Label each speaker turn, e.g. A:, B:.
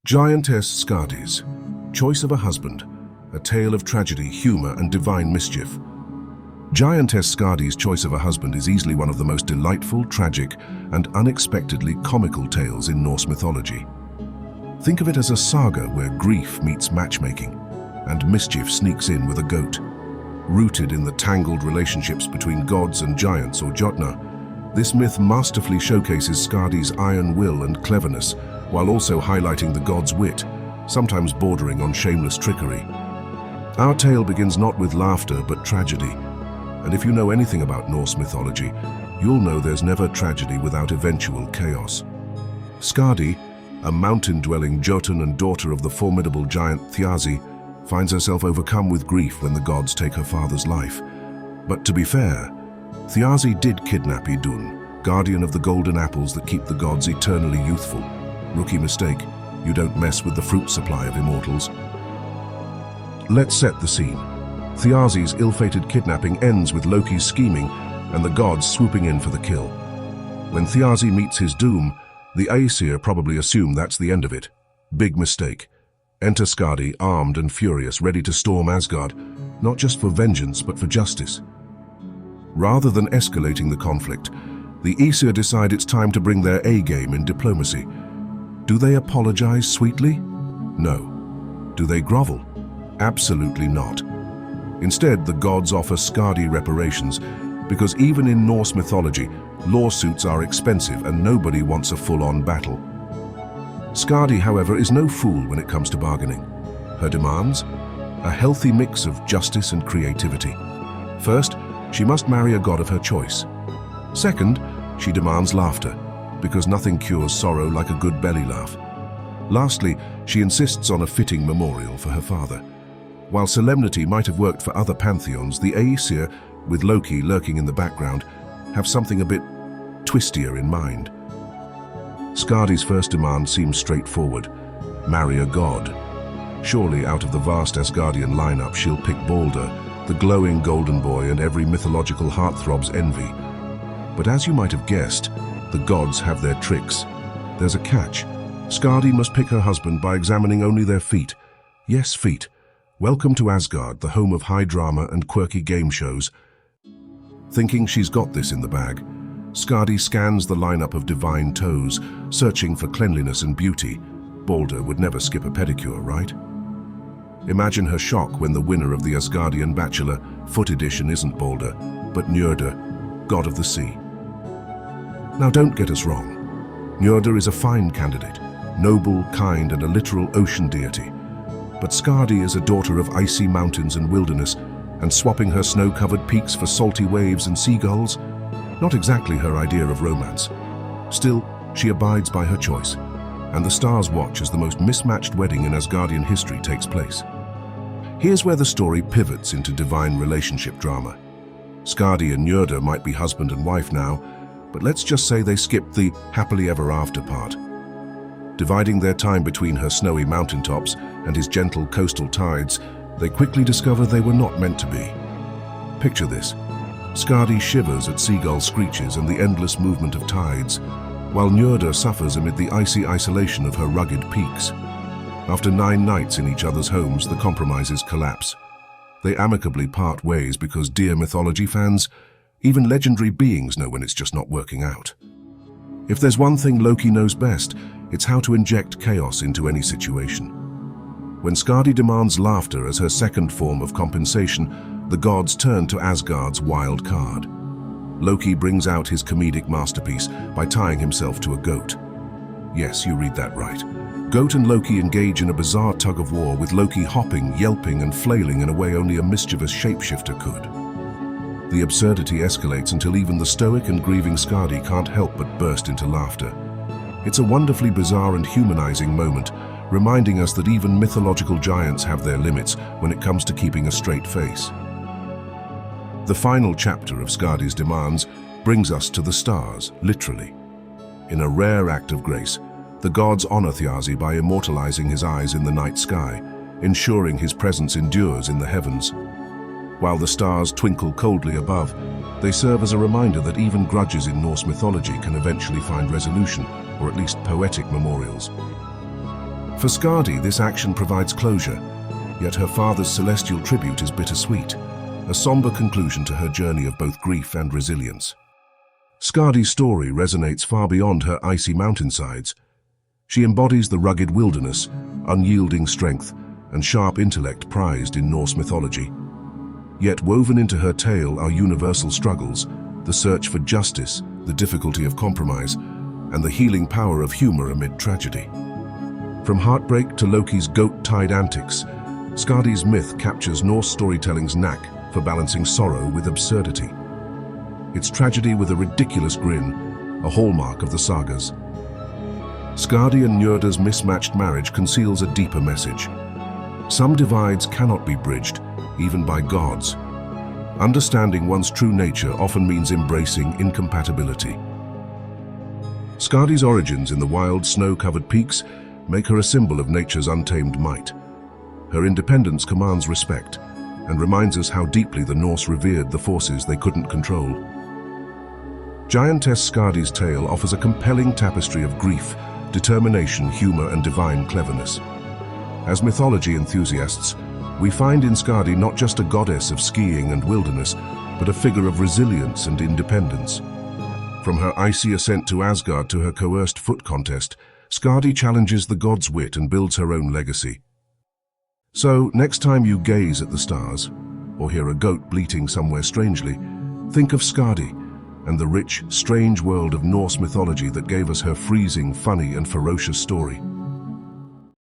A: Giantess Skaði's Choice of a Husband, a tale of tragedy, humor, and divine mischief. Giantess Skaði's Choice of a Husband is easily one of the most delightful, tragic, and unexpectedly comical tales in Norse mythology. Think of it as a saga where grief meets matchmaking, and mischief sneaks in with a goat. Rooted in the tangled relationships between gods and giants or Jotnar, this myth masterfully showcases Skaði's iron will and cleverness, while also highlighting the god's wit, sometimes bordering on shameless trickery. Our tale begins not with laughter but tragedy, and if you know anything about Norse mythology, you'll know there's never tragedy without eventual chaos. Skaði, a mountain-dwelling Jotun and daughter of the formidable giant Þjazi, finds herself overcome with grief when the gods take her father's life. But to be fair, Þjazi did kidnap Idun, guardian of the golden apples that keep the gods eternally youthful. Rookie mistake, you don't mess with the fruit supply of immortals. Let's set the scene. Þjazi's ill-fated kidnapping ends with Loki's scheming and the gods swooping in for the kill. When Þjazi meets his doom, the Aesir probably assume that's the end of it. Big mistake. Enter Skaði, armed and furious, ready to storm Asgard, not just for vengeance but for justice. Rather than escalating the conflict, the Aesir decide it's time to bring their A-game in diplomacy. Do they apologize sweetly? No. Do they grovel? Absolutely not. Instead, the gods offer Skaði reparations, because even in Norse mythology, lawsuits are expensive and nobody wants a full-on battle. Skaði, however, is no fool when it comes to bargaining. Her demands? A healthy mix of justice and creativity. First, she must marry a god of her choice. Second, she demands laughter, because nothing cures sorrow like a good belly laugh. Lastly, she insists on a fitting memorial for her father. While solemnity might have worked for other pantheons, the Aesir, with Loki lurking in the background, have something a bit twistier in mind. Skaδι's first demand seems straightforward: marry a god. Surely out of the vast Asgardian lineup she'll pick Baldr, the glowing golden boy and every mythological heartthrob's envy. But as you might have guessed, the gods have their tricks. There's a catch. Skaði must pick her husband by examining only their feet. Yes, feet. Welcome to Asgard, the home of high drama and quirky game shows. Thinking she's got this in the bag, Skaði scans the lineup of divine toes, searching for cleanliness and beauty. Baldr would never skip a pedicure, right? Imagine her shock when the winner of the Asgardian Bachelor Foot Edition isn't Baldr, but Njörðr, god of the sea. Now don't get us wrong. Njörðr is a fine candidate, noble, kind, and a literal ocean deity. But Skaði is a daughter of icy mountains and wilderness, and swapping her snow-covered peaks for salty waves and seagulls? Not exactly her idea of romance. Still, she abides by her choice, and the stars watch as the most mismatched wedding in Asgardian history takes place. Here's where the story pivots into divine relationship drama. Skaði and Njörðr might be husband and wife now, but let's just say they skipped the happily ever after part. Dividing their time between her snowy mountaintops and his gentle coastal tides, they quickly discover they were not meant to be. Picture this. Skaði shivers at seagull screeches and the endless movement of tides, while Njörðr suffers amid the icy isolation of her rugged peaks. After 9 nights in each other's homes, the compromises collapse. They amicably part ways because, dear mythology fans, even legendary beings know when it's just not working out. If there's one thing Loki knows best, it's how to inject chaos into any situation. When Skaði demands laughter as her second form of compensation, the gods turn to Asgard's wild card. Loki brings out his comedic masterpiece by tying himself to a goat. Yes, you read that right. Goat and Loki engage in a bizarre tug-of-war, with Loki hopping, yelping, and flailing in a way only a mischievous shapeshifter could. The absurdity escalates until even the stoic and grieving Skaði can't help but burst into laughter. It's a wonderfully bizarre and humanizing moment, reminding us that even mythological giants have their limits when it comes to keeping a straight face. The final chapter of Skaδι's demands brings us to the stars, literally. In a rare act of grace, the gods honor Þjazi by immortalizing his eyes in the night sky, ensuring his presence endures in the heavens. While the stars twinkle coldly above, they serve as a reminder that even grudges in Norse mythology can eventually find resolution, or at least poetic memorials. For Skaði, this action provides closure, yet her father's celestial tribute is bittersweet, a somber conclusion to her journey of both grief and resilience. Skadi's story resonates far beyond her icy mountainsides. She embodies the rugged wilderness, unyielding strength, and sharp intellect prized in Norse mythology. Yet woven into her tale are universal struggles, the search for justice, the difficulty of compromise, and the healing power of humor amid tragedy. From heartbreak to Loki's goat-tied antics, Skadi's myth captures Norse storytelling's knack for balancing sorrow with absurdity. Its tragedy with a ridiculous grin, a hallmark of the sagas. Skaði and Njörðr's mismatched marriage conceals a deeper message. Some divides cannot be bridged, even by gods. Understanding one's true nature often means embracing incompatibility. Skadi's origins in the wild, snow-covered peaks make her a symbol of nature's untamed might. Her independence commands respect and reminds us how deeply the Norse revered the forces they couldn't control. Giantess Skadi's tale offers a compelling tapestry of grief, determination, humor, and divine cleverness. As mythology enthusiasts, we find in Skaði not just a goddess of skiing and wilderness, but a figure of resilience and independence. From her icy ascent to Asgard to her coerced foot contest, Skaði challenges the gods' wit and builds her own legacy. So, next time you gaze at the stars, or hear a goat bleating somewhere strangely, think of Skaði and the rich, strange world of Norse mythology that gave us her freezing, funny, and ferocious story.